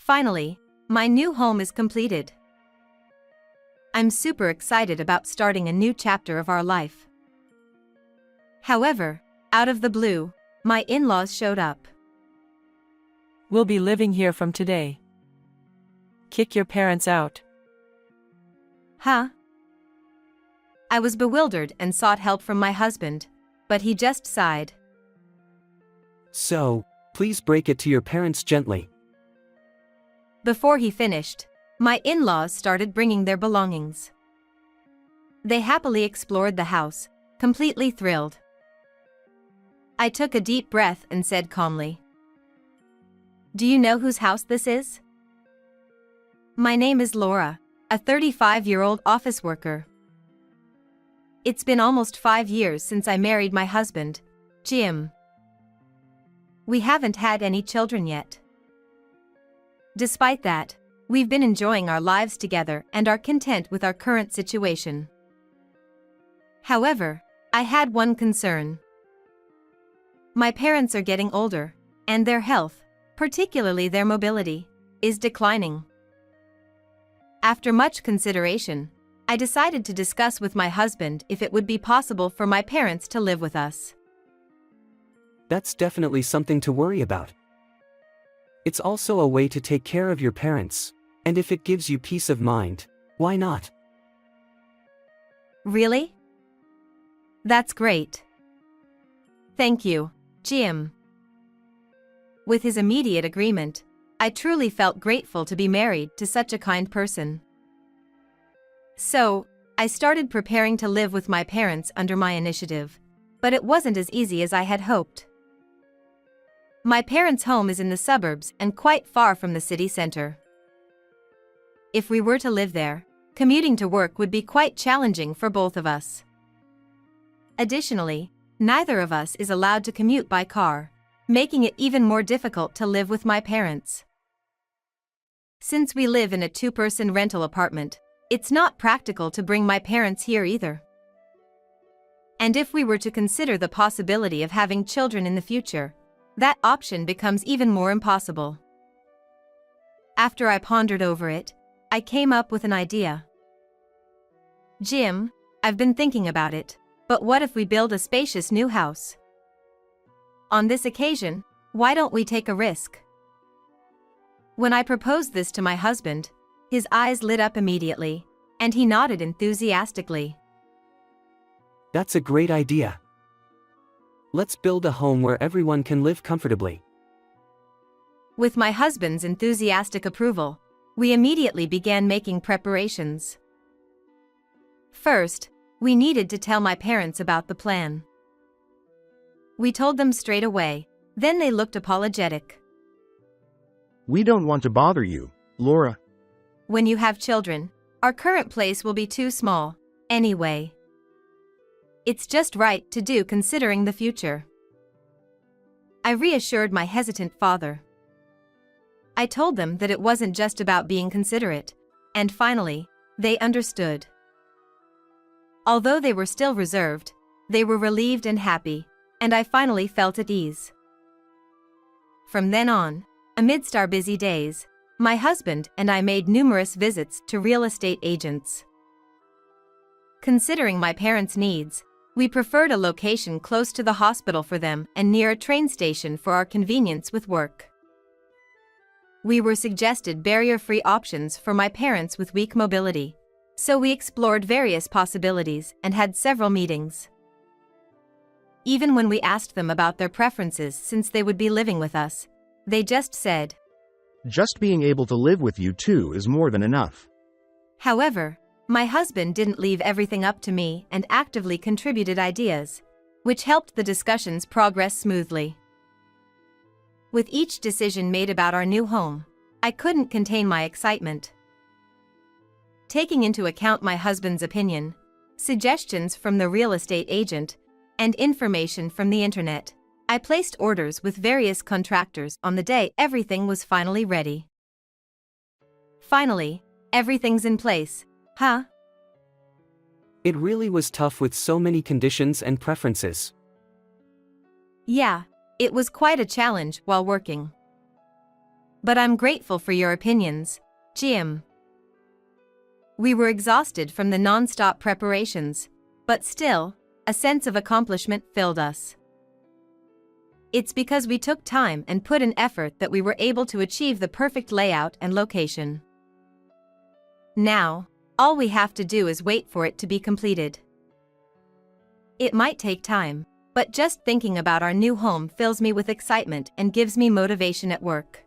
Finally, my new home is completed. I'm super excited about starting a new chapter of our life. However, out of the blue, my in-laws showed up. We'll be living here from today. Kick your parents out. Huh? I was bewildered and sought help from my husband, but he just sighed. So, please break it to your parents gently. Before he finished, my in-laws started bringing their belongings. They happily explored the house, completely thrilled. I took a deep breath and said calmly, "Do you know whose house this is?" "My name is Laura, a 35-year-old office worker. It's been almost 5 years since I married my husband, Jim. We haven't had any children yet. Despite that, we've been enjoying our lives together and are content with our current situation. However, I had one concern. My parents are getting older, and their health, particularly their mobility, is declining. After much consideration, I decided to discuss with my husband if it would be possible for my parents to live with us." That's definitely something to worry about. It's also a way to take care of your parents, and if it gives you peace of mind, why not? "Really? That's great. Thank you, Jim." With his immediate agreement, I truly felt grateful to be married to such a kind person. So, I started preparing to live with my parents under my initiative, but it wasn't as easy as I had hoped. My parents' home is in the suburbs and quite far from the city center. If we were to live there, commuting to work would be quite challenging for both of us. Additionally, neither of us is allowed to commute by car, making it even more difficult to live with my parents. Since we live in a 2-person rental apartment, it's not practical to bring my parents here either. And if we were to consider the possibility of having children in the future, that option becomes even more impossible. After I pondered over it, I came up with an idea. "Jim, I've been thinking about it, but what if we build a spacious new house? On this occasion, why don't we take a risk?" When I proposed this to my husband, his eyes lit up immediately, and he nodded enthusiastically. That's a great idea. Let's build a home where everyone can live comfortably. With my husband's enthusiastic approval, we immediately began making preparations. First, we needed to tell my parents about the plan. We told them straight away, then they looked apologetic. "We don't want to bother you, Laura." "When you have children, our current place will be too small, anyway. It's just right to do considering the future." I reassured my hesitant father. I told them that it wasn't just about being considerate, and finally, they understood. Although they were still reserved, they were relieved and happy, and I finally felt at ease. From then on, amidst our busy days, my husband and I made numerous visits to real estate agents. Considering my parents' needs, we preferred a location close to the hospital for them and near a train station for our convenience with work. We were suggested barrier-free options for my parents with weak mobility, so we explored various possibilities and had several meetings. Even when we asked them about their preferences since they would be living with us, they just said, "Just being able to live with you too is more than enough." However, my husband didn't leave everything up to me and actively contributed ideas, which helped the discussions progress smoothly. With each decision made about our new home, I couldn't contain my excitement. Taking into account my husband's opinion, suggestions from the real estate agent, and information from the internet, I placed orders with various contractors on the day everything was finally ready. Finally, everything's in place, huh? It really was tough with so many conditions and preferences. Yeah, it was quite a challenge while working. But I'm grateful for your opinions, Jim. We were exhausted from the non-stop preparations, but still, a sense of accomplishment filled us. It's because we took time and put in effort that we were able to achieve the perfect layout and location. Now, all we have to do is wait for it to be completed. It might take time, but just thinking about our new home fills me with excitement and gives me motivation at work.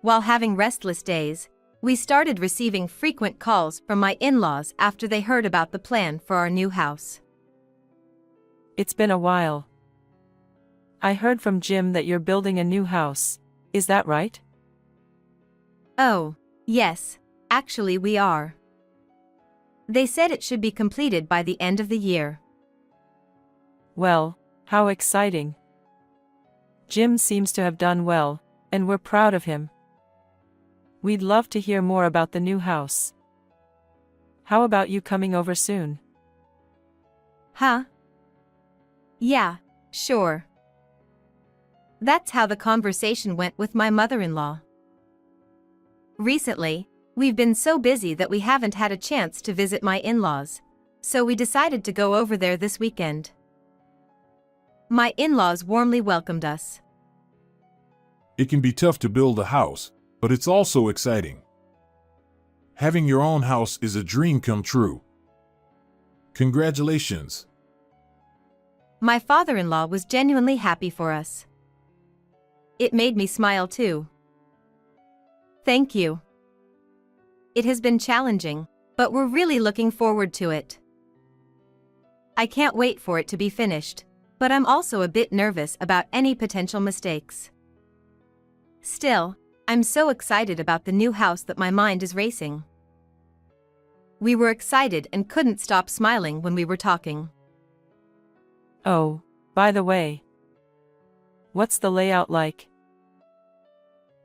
While having restless days, we started receiving frequent calls from my in-laws after they heard about the plan for our new house. It's been a while. I heard from Jim that you're building a new house. Is that right? Oh, yes, actually we are. They said it should be completed by the end of the year. Well, how exciting. Jim seems to have done well, and we're proud of him. We'd love to hear more about the new house. How about you coming over soon? Huh? Yeah, sure. That's how the conversation went with my mother-in-law. Recently, we've been so busy that we haven't had a chance to visit my in-laws, so we decided to go over there this weekend. My in-laws warmly welcomed us. It can be tough to build a house, but it's also exciting. Having your own house is a dream come true. Congratulations. My father-in-law was genuinely happy for us. It made me smile too. Thank you. It has been challenging, but we're really looking forward to it. I can't wait for it to be finished, but I'm also a bit nervous about any potential mistakes. Still, I'm so excited about the new house that my mind is racing. We were excited and couldn't stop smiling when we were talking. Oh, by the way. What's the layout like?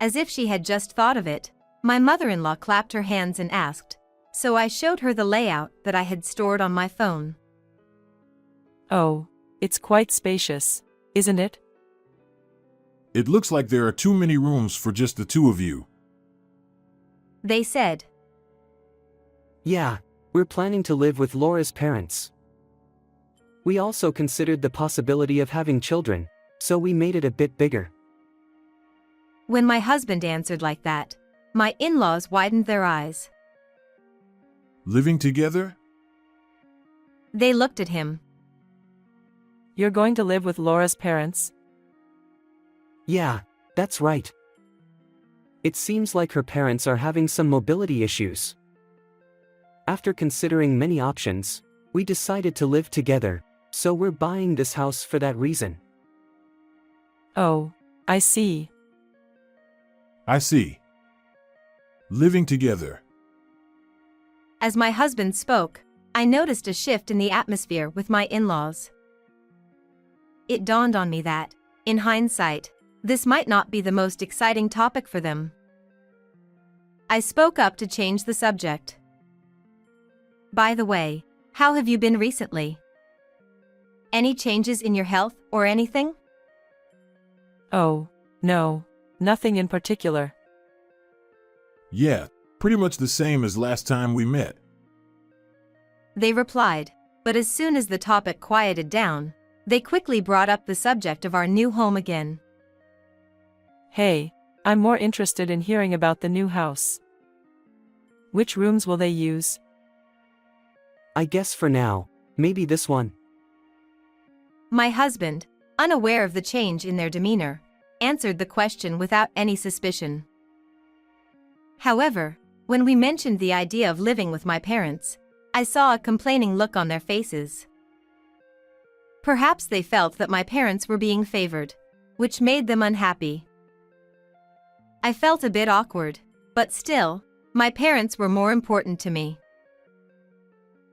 As if she had just thought of it, my mother-in-law clapped her hands and asked, so I showed her the layout that I had stored on my phone. Oh, it's quite spacious, isn't it? It looks like there are too many rooms for just the two of you. They said. Yeah, we're planning to live with Laura's parents. We also considered the possibility of having children, so we made it a bit bigger. When my husband answered like that, my in-laws widened their eyes. Living together? They looked at him. You're going to live with Laura's parents? Yeah, that's right. It seems like her parents are having some mobility issues. After considering many options, we decided to live together, so we're buying this house for that reason. Oh, I see. I see. Living together. As my husband spoke, I noticed a shift in the atmosphere with my in-laws. It dawned on me that, in hindsight, this might not be the most exciting topic for them. I spoke up to change the subject. By the way, how have you been recently? Any changes in your health or anything? Oh, no, nothing in particular. Yeah, pretty much the same as last time we met. They replied, but as soon as the topic quieted down, they quickly brought up the subject of our new home again. Hey, I'm more interested in hearing about the new house. Which rooms will they use? I guess for now, maybe this one. My husband, unaware of the change in their demeanor, answered the question without any suspicion. However, when we mentioned the idea of living with my parents, I saw a complaining look on their faces. Perhaps they felt that my parents were being favored, which made them unhappy. I felt a bit awkward, but still, my parents were more important to me.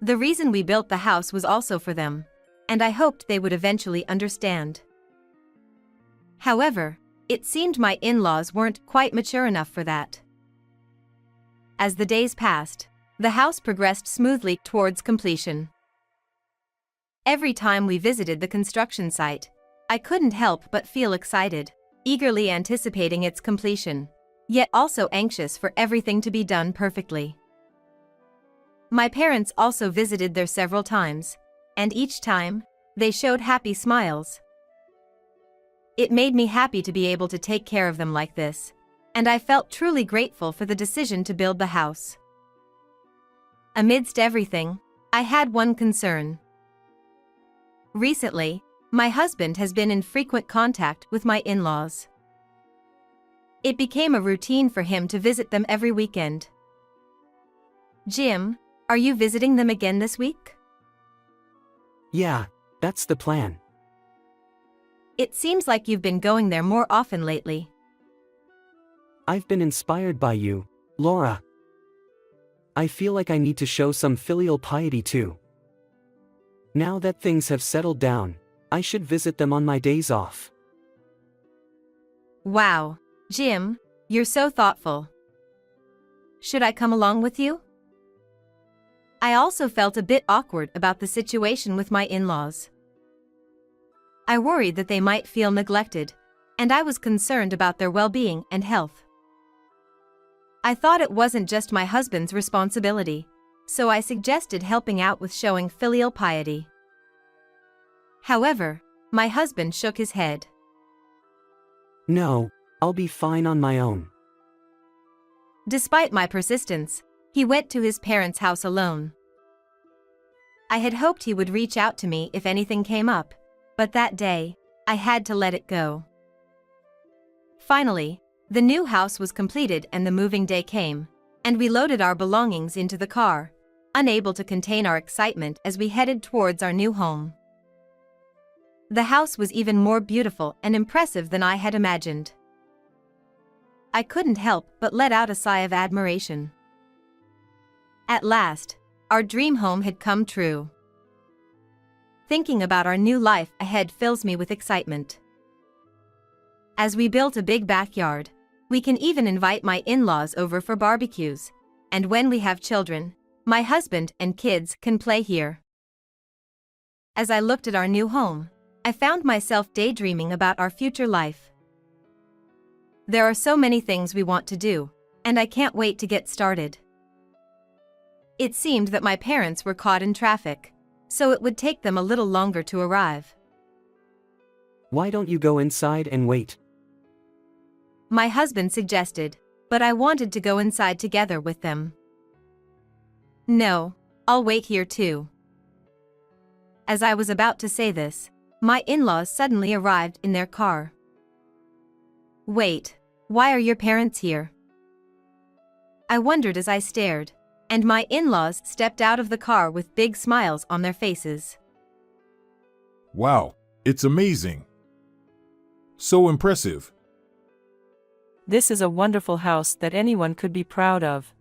The reason we built the house was also for them, and I hoped they would eventually understand. However, it seemed my in-laws weren't quite mature enough for that. As the days passed, the house progressed smoothly towards completion. Every time we visited the construction site, I couldn't help but feel excited, eagerly anticipating its completion, yet also anxious for everything to be done perfectly. My parents also visited there several times, and each time, they showed happy smiles. It made me happy to be able to take care of them like this, and I felt truly grateful for the decision to build the house. Amidst everything, I had one concern. Recently, my husband has been in frequent contact with my in-laws. It became a routine for him to visit them every weekend. Jim, are you visiting them again this week? Yeah, that's the plan. It seems like you've been going there more often lately. I've been inspired by you, Laura. I feel like I need to show some filial piety too. Now that things have settled down, I should visit them on my days off. Wow, Jim, you're so thoughtful. Should I come along with you? I also felt a bit awkward about the situation with my in-laws. I worried that they might feel neglected, and I was concerned about their well-being and health. I thought it wasn't just my husband's responsibility, so I suggested helping out with showing filial piety. However, my husband shook his head. No, I'll be fine on my own. Despite my persistence, he went to his parents' house alone. I had hoped he would reach out to me if anything came up, but that day, I had to let it go. Finally, the new house was completed and the moving day came, and we loaded our belongings into the car, unable to contain our excitement as we headed towards our new home. The house was even more beautiful and impressive than I had imagined. I couldn't help but let out a sigh of admiration. At last, our dream home had come true. Thinking about our new life ahead fills me with excitement. As we built a big backyard, we can even invite my in-laws over for barbecues, and when we have children, my husband and kids can play here. As I looked at our new home, I found myself daydreaming about our future life. There are so many things we want to do, and I can't wait to get started. It seemed that my parents were caught in traffic, so it would take them a little longer to arrive. Why don't you go inside and wait? My husband suggested, but I wanted to go inside together with them. No, I'll wait here too. As I was about to say this, my in-laws suddenly arrived in their car. Wait, why are your parents here? I wondered as I stared, and my in-laws stepped out of the car with big smiles on their faces. Wow, it's amazing. So impressive. This is a wonderful house that anyone could be proud of.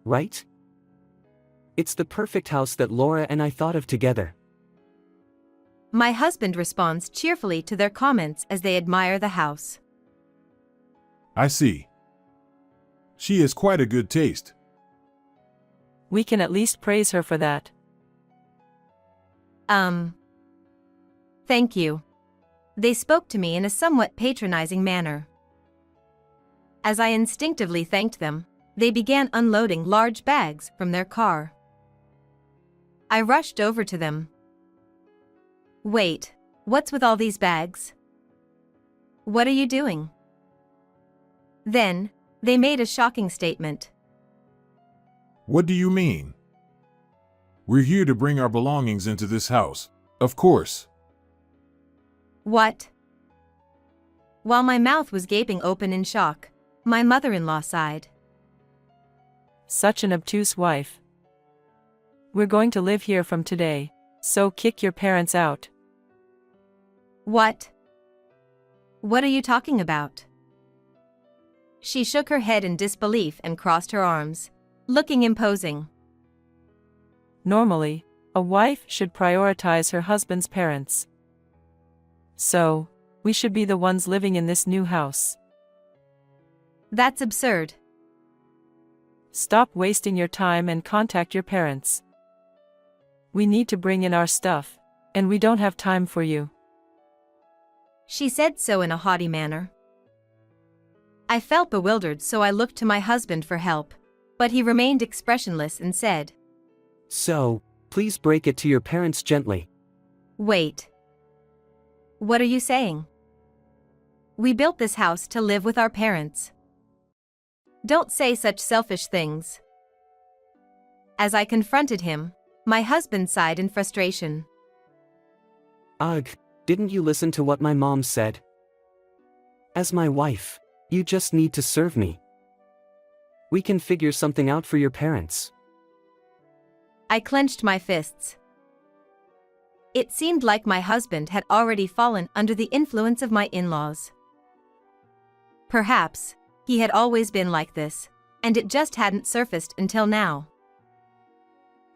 Right? It's the perfect house that Laura and I thought of together. My husband responds cheerfully to their comments as they admire the house. I see. She has quite a good taste. We can at least praise her for that. Thank you. They spoke to me in a somewhat patronizing manner. As I instinctively thanked them, they began unloading large bags from their car. I rushed over to them. Wait, what's with all these bags? What are you doing? Then, they made a shocking statement. What do you mean? We're here to bring our belongings into this house, of course. What? While my mouth was gaping open in shock, my mother-in-law sighed. Such an obtuse wife. We're going to live here from today, so kick your parents out. What? What are you talking about? She shook her head in disbelief and crossed her arms, looking imposing. Normally, a wife should prioritize her husband's parents. So, we should be the ones living in this new house. That's absurd. Stop wasting your time and contact your parents. We need to bring in our stuff, and we don't have time for you. She said so in a haughty manner. I felt bewildered, so I looked to my husband for help, but he remained expressionless and said, So, please break it to your parents gently. "Wait. What are you saying? We built this house to live with our parents. Don't say such selfish things." As I confronted him, my husband sighed in frustration. Ugh, didn't you listen to what my mom said? As my wife, you just need to serve me. We can figure something out for your parents. I clenched my fists. It seemed like my husband had already fallen under the influence of my in-laws. Perhaps he had always been like this, and it just hadn't surfaced until now.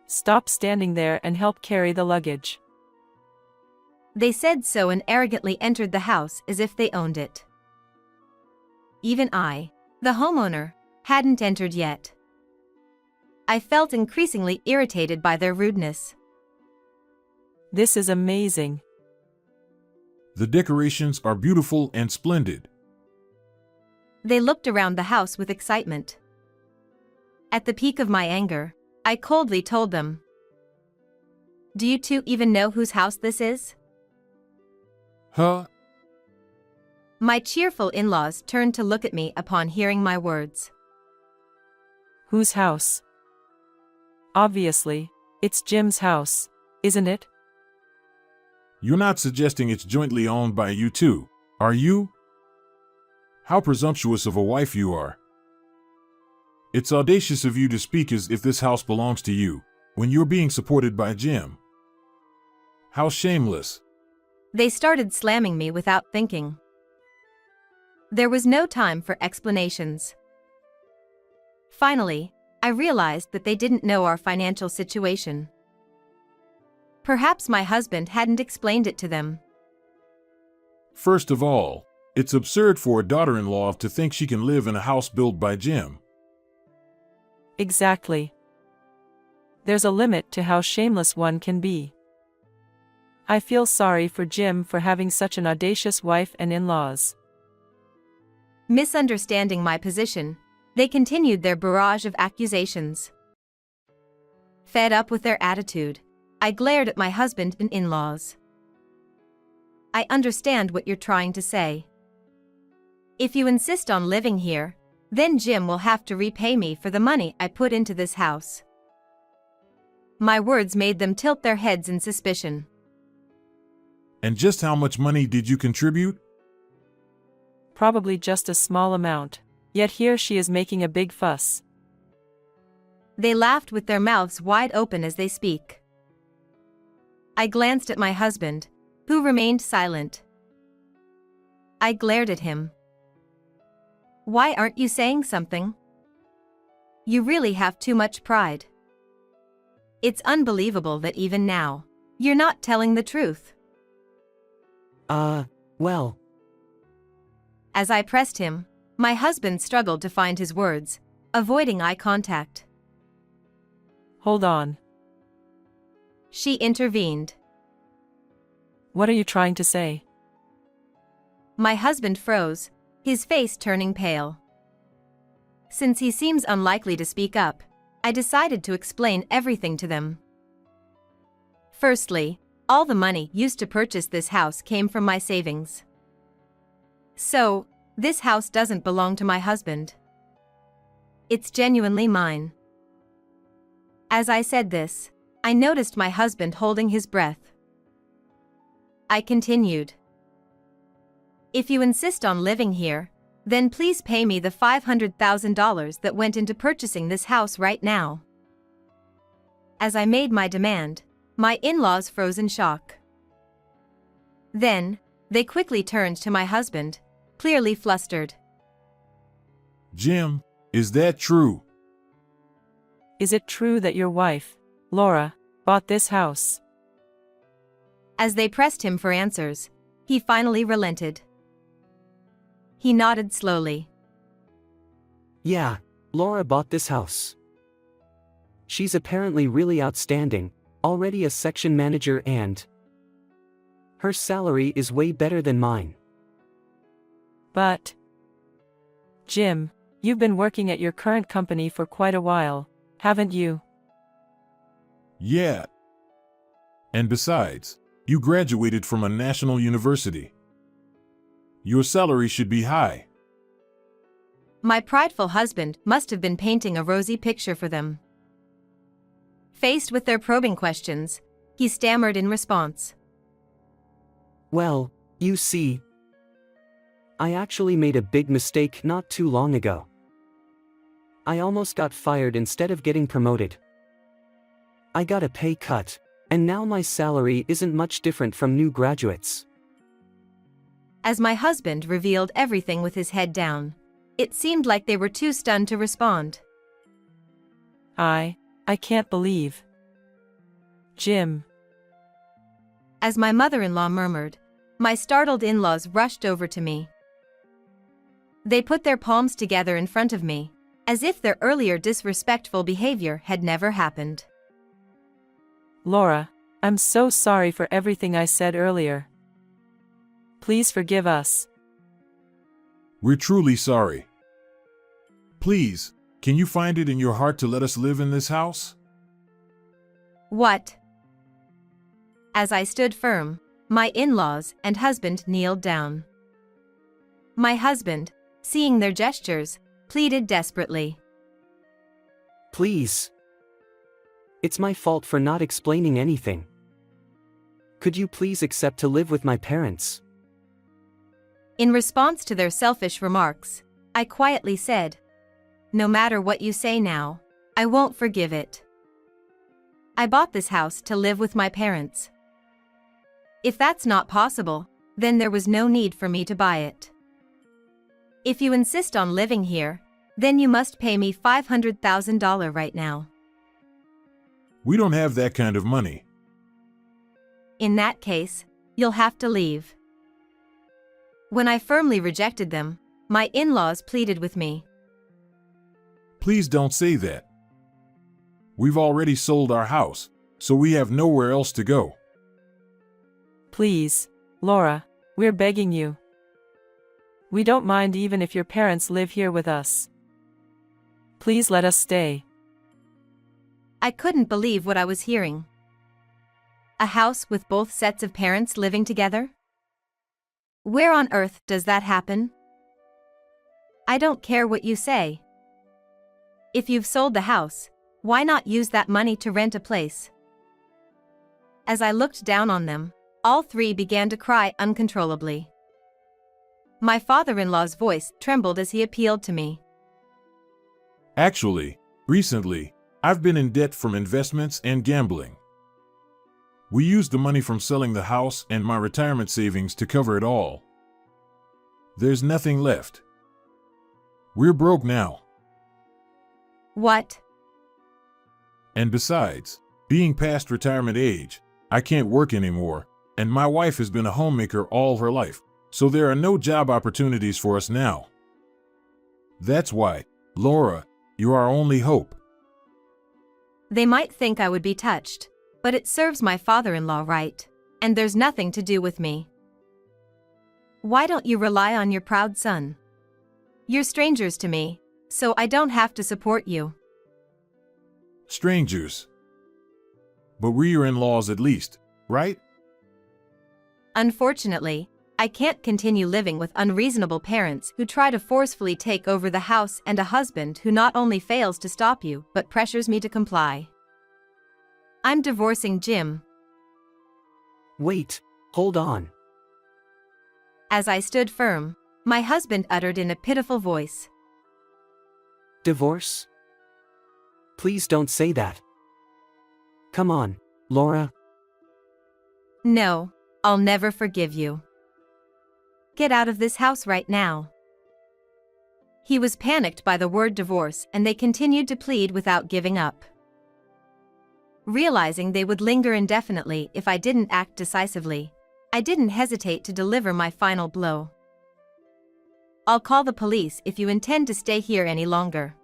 Stop standing there and help carry the luggage. They said so and arrogantly entered the house as if they owned it. Even I, the homeowner, hadn't entered yet. I felt increasingly irritated by their rudeness. This is amazing. The decorations are beautiful and splendid. They looked around the house with excitement. At the peak of my anger, I coldly told them, "Do you two even know whose house this is?" Huh? My cheerful in-laws turned to look at me upon hearing my words. Whose house? Obviously, it's Jim's house, isn't it? You're not suggesting it's jointly owned by you two, are you? How presumptuous of a wife you are. It's audacious of you to speak as if this house belongs to you, when you're being supported by Jim. How shameless. They started slamming me without thinking. There was no time for explanations. Finally, I realized that they didn't know our financial situation. Perhaps my husband hadn't explained it to them. First of all, it's absurd for a daughter-in-law to think she can live in a house built by Jim. Exactly. There's a limit to how shameless one can be. I feel sorry for Jim for having such an audacious wife and in-laws. Misunderstanding my position, they continued their barrage of accusations. Fed up with their attitude, I glared at my husband and in-laws. "I understand what you're trying to say. If you insist on living here, then Jim will have to repay me for the money I put into this house." My words made them tilt their heads in suspicion. And just how much money did you contribute? Probably just a small amount, yet here she is making a big fuss. They laughed with their mouths wide open as they speak. I glanced at my husband, who remained silent. I glared at him. "Why aren't you saying something? You really have too much pride. It's unbelievable that even now, you're not telling the truth." Well. As I pressed him, my husband struggled to find his words, avoiding eye contact. Hold on. She intervened. What are you trying to say? My husband froze, his face turning pale. Since he seems unlikely to speak up, I decided to explain everything to them. Firstly, all the money used to purchase this house came from my savings. So, this house doesn't belong to my husband. It's genuinely mine. As I said this, I noticed my husband holding his breath. I continued. "If you insist on living here, then please pay me the $500,000 that went into purchasing this house right now." As I made my demand, my in-laws froze in shock. Then, they quickly turned to my husband, clearly flustered. "Jim, is that true?" Is it true that your wife, Laura, bought this house? As they pressed him for answers, he finally relented. He nodded slowly. Yeah, Laura bought this house. She's apparently really outstanding, already a section manager, and her salary is way better than mine. But, Jim, you've been working at your current company for quite a while, haven't you? Yeah. And besides, you graduated from a national university. Your salary should be high. My prideful husband must have been painting a rosy picture for them. Faced with their probing questions, he stammered in response. Well, you see, I actually made a big mistake not too long ago. I almost got fired instead of getting promoted. I got a pay cut, and now my salary isn't much different from new graduates. As my husband revealed everything with his head down, it seemed like they were too stunned to respond. I can't believe. Jim. As my mother-in-law murmured, my startled in-laws rushed over to me. They put their palms together in front of me, as if their earlier disrespectful behavior had never happened. Laura, I'm so sorry for everything I said earlier. Please forgive us. We're truly sorry. Please, can you find it in your heart to let us live in this house? What? As I stood firm, my in-laws and husband kneeled down. My husband, seeing their gestures, pleaded desperately. Please. It's my fault for not explaining anything. Could you please accept to live with my parents? In response to their selfish remarks, I quietly said, "No matter what you say now, I won't forgive it. I bought this house to live with my parents. If that's not possible, then there was no need for me to buy it. If you insist on living here, then you must pay me $500,000 right now." We don't have that kind of money. In that case, you'll have to leave. When I firmly rejected them, my in-laws pleaded with me. Please don't say that. We've already sold our house, so we have nowhere else to go. Please, Laura, we're begging you. We don't mind even if your parents live here with us. Please let us stay. I couldn't believe what I was hearing. A house with both sets of parents living together? Where on earth does that happen? I don't care what you say. If you've sold the house, why not use that money to rent a place? As I looked down on them, all three began to cry uncontrollably. My father-in-law's voice trembled as he appealed to me. Actually, recently, I've been in debt from investments and gambling. We used the money from selling the house and my retirement savings to cover it all. There's nothing left. We're broke now. What? And besides, being past retirement age, I can't work anymore, and my wife has been a homemaker all her life, so there are no job opportunities for us now. That's why, Laura, you're our only hope. They might think I would be touched, but it serves my father-in-law right, and there's nothing to do with me. Why don't you rely on your proud son? You're strangers to me, so I don't have to support you. Strangers. But we're your in-laws at least, right? Unfortunately, I can't continue living with unreasonable parents who try to forcefully take over the house and a husband who not only fails to stop you but pressures me to comply. I'm divorcing Jim. Wait, hold on. As I stood firm, my husband uttered in a pitiful voice. Divorce? Please don't say that. Come on, Laura. No, I'll never forgive you. Get out of this house right now. He was panicked by the word divorce, and they continued to plead without giving up. Realizing they would linger indefinitely if I didn't act decisively, I didn't hesitate to deliver my final blow. I'll call the police if you intend to stay here any longer.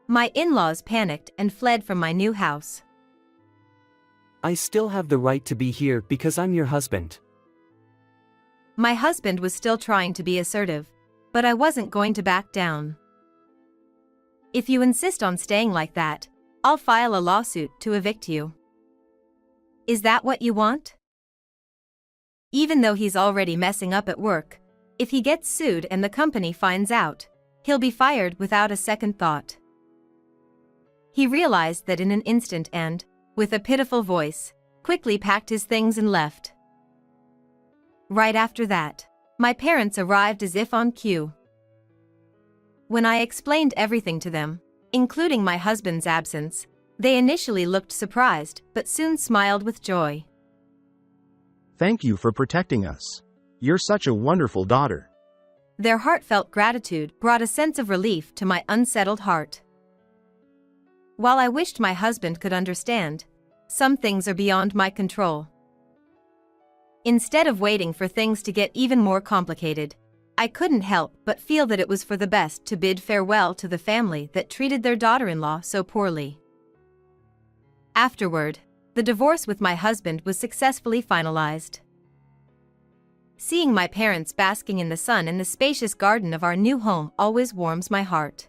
My in-laws panicked and fled from my new house. I still have the right to be here because I'm your husband. My husband was still trying to be assertive, but I wasn't going to back down. If you insist on staying like that, I'll file a lawsuit to evict you. Is that what you want? Even though he's already messing up at work, if he gets sued and the company finds out, he'll be fired without a second thought. He realized that in an instant and, with a pitiful voice, quickly packed his things and left. Right after that, my parents arrived as if on cue. When I explained everything to them, including my husband's absence, they initially looked surprised but soon smiled with joy. Thank you for protecting us. You're such a wonderful daughter. Their heartfelt gratitude brought a sense of relief to my unsettled heart. While I wished my husband could understand, some things are beyond my control. Instead of waiting for things to get even more complicated, I couldn't help but feel that it was for the best to bid farewell to the family that treated their daughter-in-law so poorly. Afterward, the divorce with my husband was successfully finalized. Seeing my parents basking in the sun in the spacious garden of our new home always warms my heart.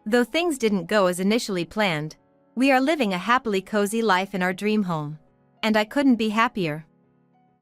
Though things didn't go as initially planned, we are living a happily cozy life in our dream home, and I couldn't be happier.